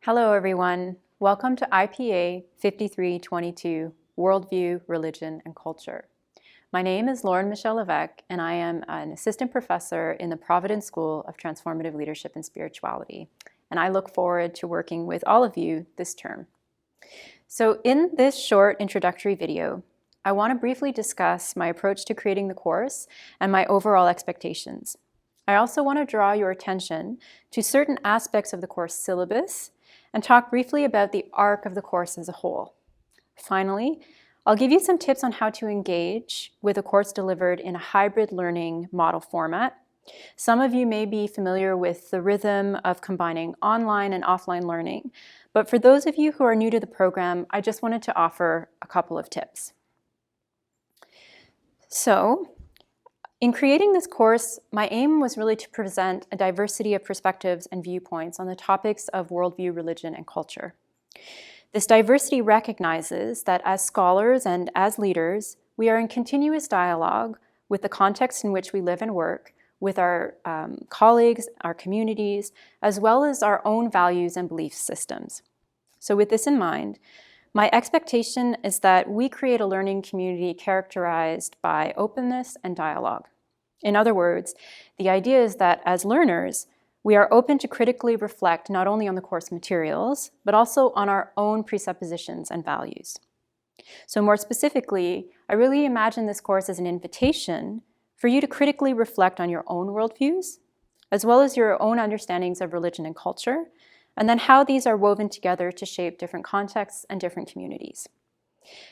Hello everyone, welcome to IPA 5322, Worldview, Religion, and Culture. My name is Lauren Michelle Levesque, and I am an assistant professor in the Providence School of Transformative Leadership and Spirituality, and I look forward to working with all of you this term. So in this short introductory video, I want to briefly discuss my approach to creating the course and my overall expectations. I also want to draw your attention to certain aspects of the course syllabus and talk briefly about the arc of the course as a whole. Finally, I'll give you some tips on how to engage with a course delivered in a hybrid learning model format. Some of you may be familiar with the rhythm of combining online and offline learning, but for those of you who are new to the program, I just wanted to offer a couple of tips. So, in creating this course, my aim was really to present a diversity of perspectives and viewpoints on the topics of worldview, religion, and culture. This diversity recognizes that as scholars and as leaders, we are in continuous dialogue with the context in which we live and work, with our colleagues, our communities, as well as our own values and belief systems. So with this in mind, my expectation is that we create a learning community characterized by openness and dialogue. In other words, the idea is that as learners, we are open to critically reflect not only on the course materials, but also on our own presuppositions and values. So more specifically, I really imagine this course as an invitation for you to critically reflect on your own worldviews, as well as your own understandings of religion and culture, and then how these are woven together to shape different contexts and different communities.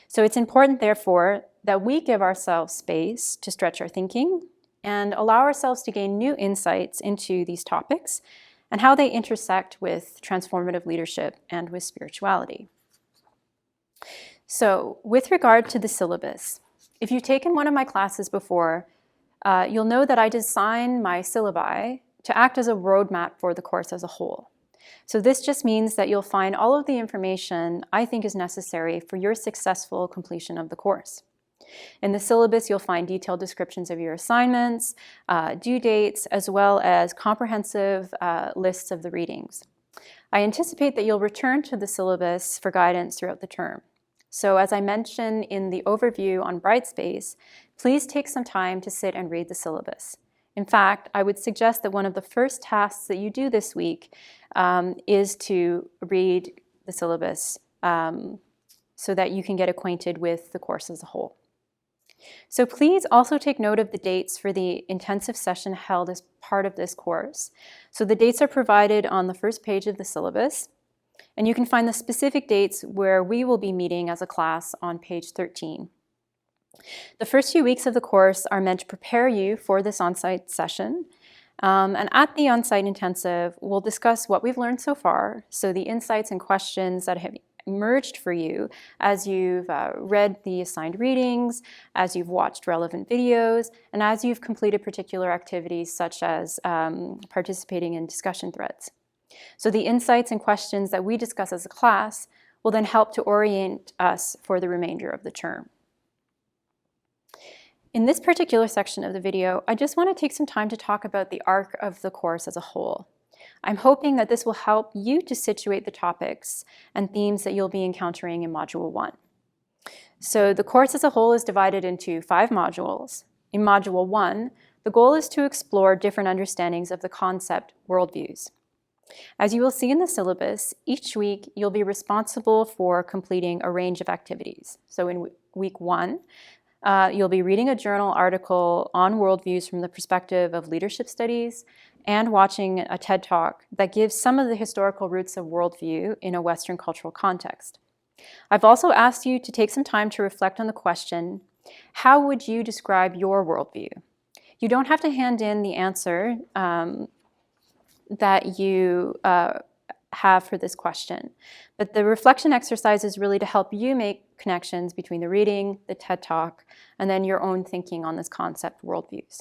So it's important, therefore, that we give ourselves space to stretch our thinking and allow ourselves to gain new insights into these topics and how they intersect with transformative leadership and with spirituality. So with regard to the syllabus, if you've taken one of my classes before, you'll know that I design my syllabi to act as a roadmap for the course as a whole. So this just means that you'll find all of the information I think is necessary for your successful completion of the course. In the syllabus, you'll find detailed descriptions of your assignments, due dates, as well as comprehensive lists of the readings. I anticipate that you'll return to the syllabus for guidance throughout the term. So as I mentioned in the overview on Brightspace, please take some time to sit and read the syllabus. In fact, I would suggest that one of the first tasks that you do this week is to read the syllabus so that you can get acquainted with the course as a whole. So please also take note of the dates for the intensive session held as part of this course. So the dates are provided on the first page of the syllabus, and you can find the specific dates where we will be meeting as a class on page 13. The first few weeks of the course are meant to prepare you for this on-site session. And at the on-site intensive, we'll discuss what we've learned so far, so the insights and questions that have emerged for you as you've read the assigned readings, as you've watched relevant videos, and as you've completed particular activities such as participating in discussion threads. So the insights and questions that we discuss as a class will then help to orient us for the remainder of the term. In this particular section of the video, I just want to take some time to talk about the arc of the course as a whole. I'm hoping that this will help you to situate the topics and themes that you'll be encountering in Module 1. So the course as a whole is divided into 5 modules. In Module 1, the goal is to explore different understandings of the concept worldviews. As you will see in the syllabus, each week you'll be responsible for completing a range of activities. So in week 1, you'll be reading a journal article on worldviews from the perspective of leadership studies and watching a TED Talk that gives some of the historical roots of worldview in a Western cultural context. I've also asked you to take some time to reflect on the question, how would you describe your worldview? You don't have to hand in the answer that you have for this question. But the reflection exercise is really to help you make connections between the reading, the TED Talk, and then your own thinking on this concept, worldviews.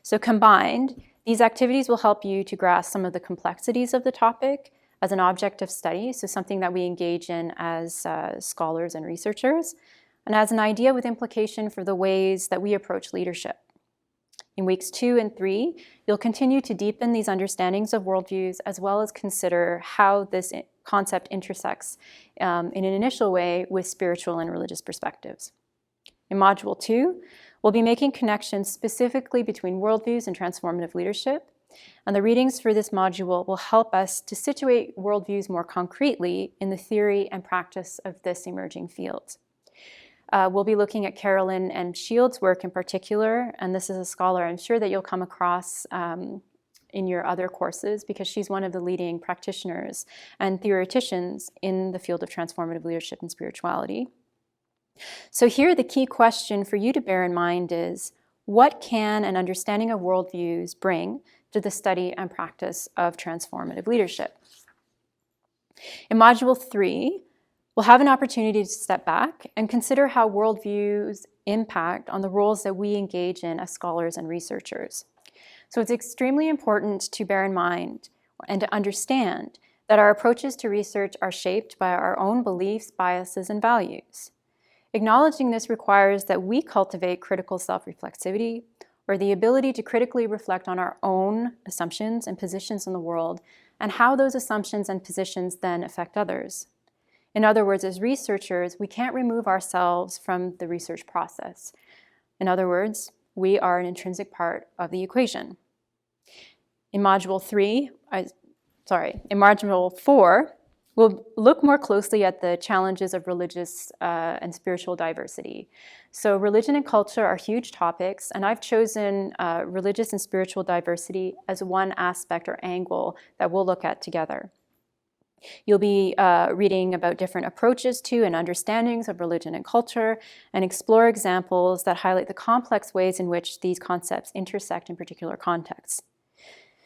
So combined, these activities will help you to grasp some of the complexities of the topic as an object of study, so something that we engage in as scholars and researchers, and as an idea with implication for the ways that we approach leadership. In weeks 2 and 3, you'll continue to deepen these understandings of worldviews as well as consider how this concept intersects in an initial way with spiritual and religious perspectives. In Module 2, we'll be making connections specifically between worldviews and transformative leadership, and the readings for this module will help us to situate worldviews more concretely in the theory and practice of this emerging field. We'll be looking at Carolyn and Shield's work in particular, and this is a scholar I'm sure that you'll come across in your other courses because she's one of the leading practitioners and theoreticians in the field of transformative leadership and spirituality. So here the key question for you to bear in mind is, what can an understanding of worldviews bring to the study and practice of transformative leadership? In Module 3, we'll have an opportunity to step back and consider how worldviews impact on the roles that we engage in as scholars and researchers. So it's extremely important to bear in mind and to understand that our approaches to research are shaped by our own beliefs, biases, and values. Acknowledging this requires that we cultivate critical self-reflexivity, or the ability to critically reflect on our own assumptions and positions in the world, and how those assumptions and positions then affect others. In other words, as researchers, we can't remove ourselves from the research process. In other words, we are an intrinsic part of the equation. In Module 4, we'll look more closely at the challenges of religious and spiritual diversity. So religion and culture are huge topics, and I've chosen religious and spiritual diversity as one aspect or angle that we'll look at together. You'll be reading about different approaches to and understandings of religion and culture, and explore examples that highlight the complex ways in which these concepts intersect in particular contexts.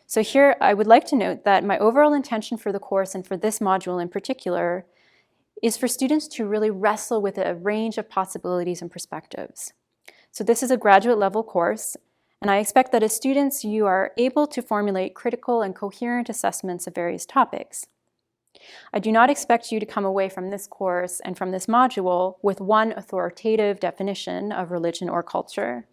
So here, I would like to note that my overall intention for the course and for this module in particular is for students to really wrestle with a range of possibilities and perspectives. So this is a graduate level course, and I expect that as students, you are able to formulate critical and coherent assessments of various topics. I do not expect you to come away from this course and from this module with one authoritative definition of religion or culture.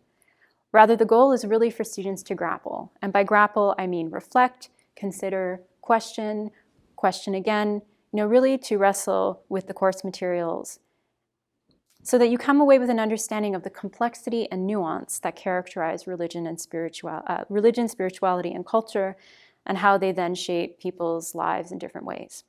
Rather, the goal is really for students to grapple. And by grapple, I mean reflect, consider, question again, really to wrestle with the course materials so that you come away with an understanding of the complexity and nuance that characterize religion, spirituality, and culture, and how they then shape people's lives in different ways.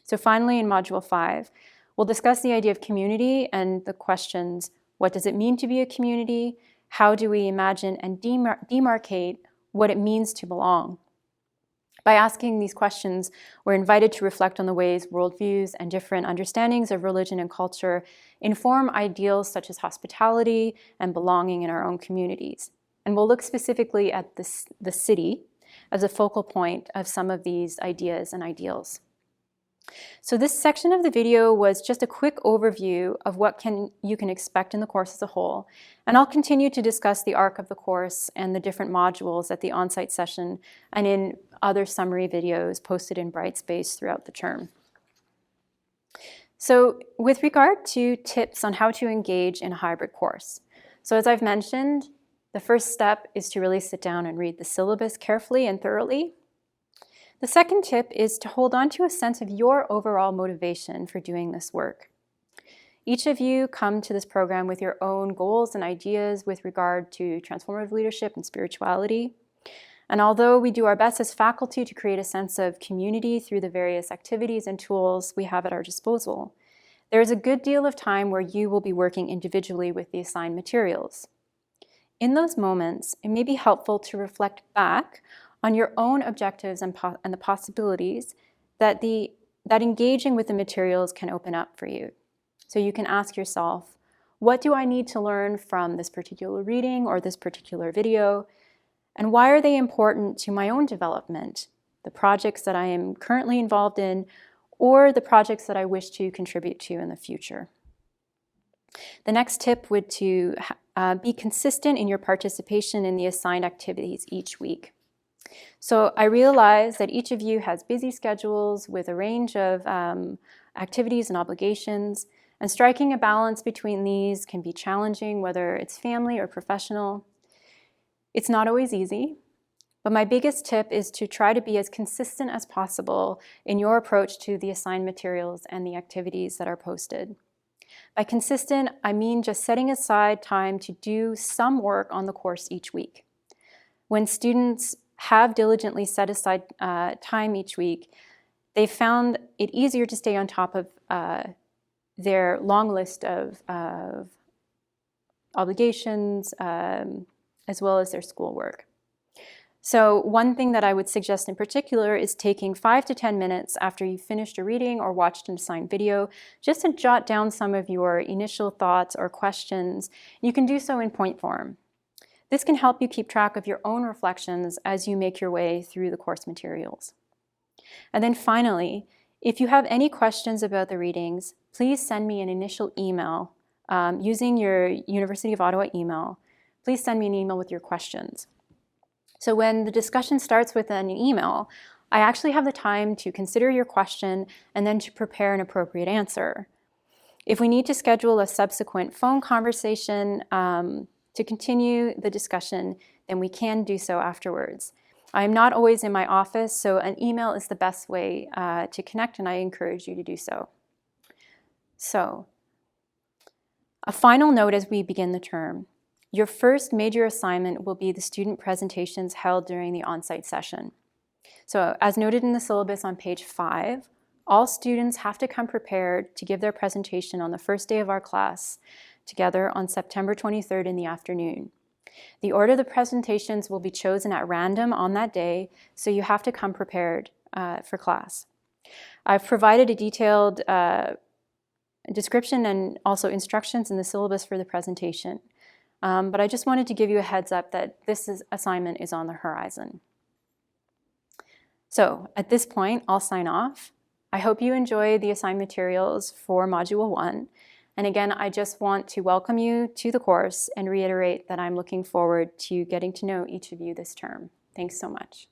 So finally, in Module 5, we'll discuss the idea of community and the questions, what does it mean to be a community? How do we imagine and demarcate what it means to belong? By asking these questions, we're invited to reflect on the ways worldviews and different understandings of religion and culture inform ideals such as hospitality and belonging in our own communities. And we'll look specifically at the city as a focal point of some of these ideas and ideals. So this section of the video was just a quick overview of what you can expect in the course as a whole, and I'll continue to discuss the arc of the course and the different modules at the on-site session and in other summary videos posted in Brightspace throughout the term. So with regard to tips on how to engage in a hybrid course, so as I've mentioned, the first step is to really sit down and read the syllabus carefully and thoroughly. The second tip is to hold on to a sense of your overall motivation for doing this work. Each of you come to this program with your own goals and ideas with regard to transformative leadership and spirituality. And although we do our best as faculty to create a sense of community through the various activities and tools we have at our disposal, there is a good deal of time where you will be working individually with the assigned materials. In those moments, it may be helpful to reflect back on your own objectives and the possibilities that engaging with the materials can open up for you. So you can ask yourself, what do I need to learn from this particular reading or this particular video? And why are they important to my own development, the projects that I am currently involved in, or the projects that I wish to contribute to in the future? The next tip would to be consistent in your participation in the assigned activities each week. So I realize that each of you has busy schedules with a range of activities and obligations, and striking a balance between these can be challenging, whether it's family or professional. It's not always easy, But my biggest tip is to try to be as consistent as possible in your approach to the assigned materials and the activities that are posted. By consistent, I mean just setting aside time to do some work on the course each week. When students have diligently set aside time each week, they found it easier to stay on top of their long list of obligations, as well as their schoolwork. So one thing that I would suggest in particular is taking 5 to 10 minutes after you've finished a reading or watched an assigned video, just to jot down some of your initial thoughts or questions. You can do so in point form. This can help you keep track of your own reflections as you make your way through the course materials. And then finally, if you have any questions about the readings, please send me an initial email using your University of Ottawa email. Please send me an email with your questions. So when the discussion starts with an email, I actually have the time to consider your question and then to prepare an appropriate answer. If we need to schedule a subsequent phone conversation to continue the discussion, then we can do so afterwards. I am not always in my office, so an email is the best way to connect, and I encourage you to do so. So, a final note as we begin the term. Your first major assignment will be the student presentations held during the on-site session. So as noted in the syllabus on page 5, all students have to come prepared to give their presentation on the first day of our class together on September 23rd in the afternoon. The order of the presentations will be chosen at random on that day, so you have to come prepared for class. I've provided a detailed description and also instructions in the syllabus for the presentation. But I just wanted to give you a heads up that this assignment is on the horizon. So at this point, I'll sign off. I hope you enjoy the assigned materials for Module 1. And again, I just want to welcome you to the course and reiterate that I'm looking forward to getting to know each of you this term. Thanks so much.